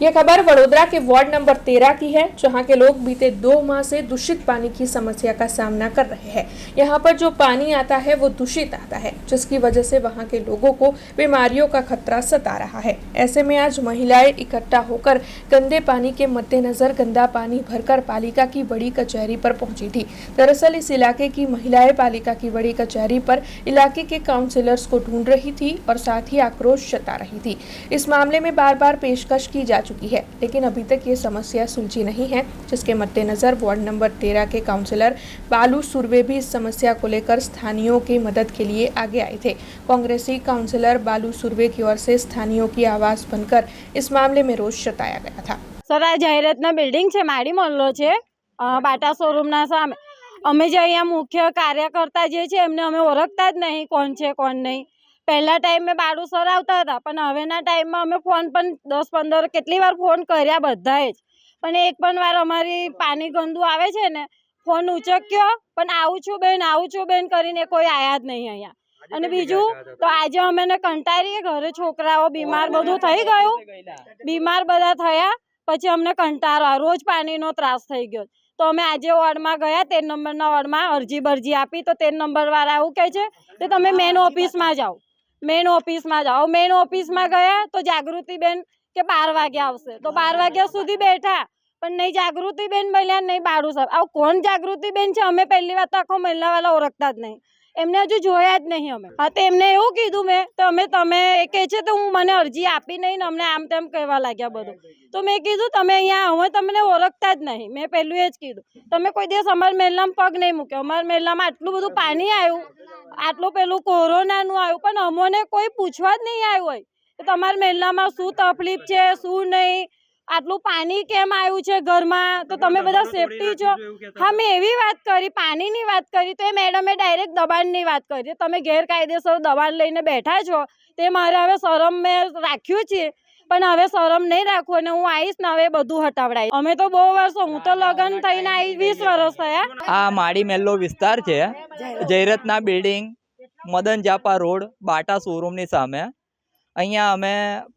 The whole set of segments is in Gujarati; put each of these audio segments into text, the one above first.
ये खबर वडोदरा के वार्ड नंबर 13 की है, जहां के लोग बीते 2 माह से दूषित पानी की समस्या का सामना कर रहे हैं। यहां पर जो पानी आता है वो दूषित आता है, जिसकी वजह से वहां के लोगों को बीमारियों का खतरा सता रहा है। ऐसे में आज महिलाएं इकट्ठा होकर गंदे पानी के मद्देनजर गंदा पानी भरकर पालिका की बड़ी कचहरी पर पहुंची थी। दरअसल इस इलाके की महिलाएं पालिका की बड़ी कचहरी पर इलाके के काउंसिलर्स को ढूंढ रही थी और साथ ही आक्रोश जता रही थी। इस मामले में बार बार पेशकश की जा चुकी है, लेकिन अभी तक ये समस्या सुलझी नहीं है, जिसके मद्देनजर वार्ड नंबर 13 के काउंसिलर बालू सुर्वे भी इस समस्या को लेकर स्थानीयोों की मदद के लिए आगे आए थे। कांग्रेसी काउंसिलर बालू सुर्वे की ओर से स्थानीयों की आवाज बनकर इस मामले में रोष जताया गया था। सर, आ जाहिरातना बिल्डिंग है, माड़ी मोहल्लो है, बाटा शोरूमना सामे अमे जे अहींया मुख्य कार्यकर्ता जे छे एमने अमे ओळखता ज नहीं कोण छे कोण नहीं। पहला टाइम में बाळू सर आवता था, पण हवेना टाइम में अमे फोन पण 10-15 केटली वार फोन कर्या बधाए ज, पण एक पण वार अमारी पानी गंदू आवे छे ने फोन उचक्यो पण आવું છું બેન કરીને કોઈ आया ज नहीं अहींया। અને બીજું તો આજે અમેને કંટાળીએ, ઘરે છોકરાઓ બીમાર બધું થઈ ગયું, બીમાર બધા થયા પછી અમને કંટાળો રોજ પાણીનો ત્રાસ થઈ ગયો। તો અમે આજે વોર્ડમાં ગયા, 13 નંબરના વોર્ડમાં અરજી બરજી આપી તો 13 નંબરવાળા એવું કહે છે કે તમે મેન ઓફિસમાં જાઓ, મેન ઓફિસમાં ગયા તો જાગૃતિબેન કે 12 વાગે આવશે, તો 12 વાગ્યા સુધી બેઠા પણ નહીં જાગૃતિબેન મળ્યા, નહીં બાળુ સાહેબ। આવું કોણ જાગૃતિબેન છે? અમે પહેલી વાત તો આખો મહિલાવાળા ઓળખતા જ નહીં, એમને હજુ જોયા જ નહીં અમે। હા, તો એમને એવું કીધું મેં, તમે કહે છે તો હું મને અરજી આપી નહીં ને અમને આમ તેમ કહેવા लाग्या બધું। તો મેં કીધું તમે અહીંયા હવે તમને ઓળખતા જ નહીં, મેં પહેલું એ જ કીધું। તમે કોઈ દિવસ અમારા મહેલામાં પગ નહીં મૂક્યો, અમારા મહેલામાં આટલું બધું પાણી આવ્યું, આટલું પેલું કોરોનાનું આવ્યું, પણ અમોને કોઈ પૂછવા જ નહીં આવ્યું હોય કે તમારા મહેલામાં શું તકલીફ છે શું નહીં, આટલું પાણી કેમ આવ્યું છે ઘરમાં, તો તમે બધા સેફટી છો। હા, મેં એવી વાત કરી, પાણીની વાત કરી તો એ મેડમે ડાયરેક્ટ દબાણની વાત કરી, તમે ગેરકાયદેસર દબાણ લઈને બેઠા છો તે મારે હવે શરમ મેં રાખ્યું છે, પણ હવે શરમ નહીં રાખવું અને હું આવીશ ને હવે બધું હટાવડાવીશ। અમે તો બહુ વર્ષો, હું તો લગ્ન થઈને આવી 20 વર્ષ થયા। આ માડી મેલ્લો વિસ્તાર છે, જયરત્ના બિલ્ડિંગ, મદન જાપા રોડ, બાટા શોરૂમની સામે। અહીંયા અમે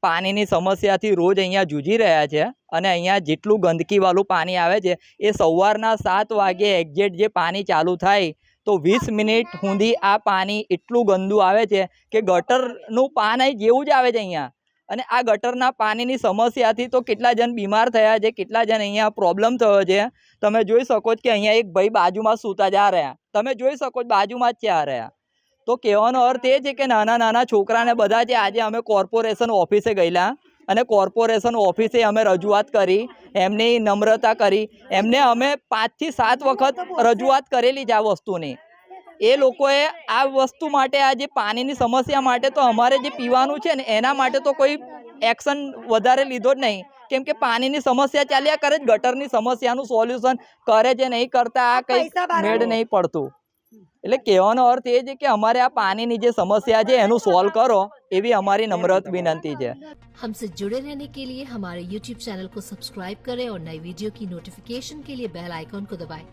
પાણીની સમસ્યાથી રોજ અહીંયા જૂજી રહ્યા છે અને અહીંયા જેટલું ગંદકીવાળું પાણી આવે છે એ સવારના 7 વાગે એક્ઝેક્ટ જે પાણી ચાલુ થાય તો 20 મિનિટ સુધી આ પાણી એટલું ગંદુ આવે છે કે ગટરનું પાણી જેવું જ આવે છે અહીંયા। અને આ ગટરના પાણીની સમસ્યાથી તો કેટલા જણ બીમાર થયા છે, કેટલા જણ અહીંયા પ્રોબ્લેમ થયો છે। તમે જોઈ શકો છો કે અહીંયા એક ભાઈ બાજુમાં સૂતા જ આ રહ્યા, તમે જોઈ શકો છો બાજુમાં જ છે આ રહ્યા। તો કહેવાનો અર્થ એ છે કે નાના નાના છોકરાને બધા છે, આજે અમે કોર્પોરેશન ઓફિસે ગયેલા અને કોર્પોરેશન ઓફિસે અમે રજૂઆત કરી, એમની નમ્રતા કરી, એમને અમે 5 થી 7 વખત રજૂઆત કરેલી છે આ વસ્તુની। એ લોકોએ આ વસ્તુ માટે, આ જે પાણીની સમસ્યા માટે તો અમારે જે પીવાનું છે ને એના માટે તો કોઈ એક્શન વધારે લીધો જ નહીં, કેમ કે પાણીની સમસ્યા ચાલ્યા કરે જ, ગટરની સમસ્યાનું સોલ્યુશન કરે છે નહીં કરતા, આ કંઈ મેળ નહીં પડતું। એટલે કહેવાનો અર્થ એ છે કે અમારે આ પાણીની જે સમસ્યા છે એનું સોલ્વ કરો, એવી અમારી નમ્રત વિનંતી છે। हमसे जुड़े रहने के लिए हमारे YouTube चैनल को सब्सक्राइब करें और नई वीडियो की नोटिफिकेशन के लिए बेल आइकॉन को दबाएं।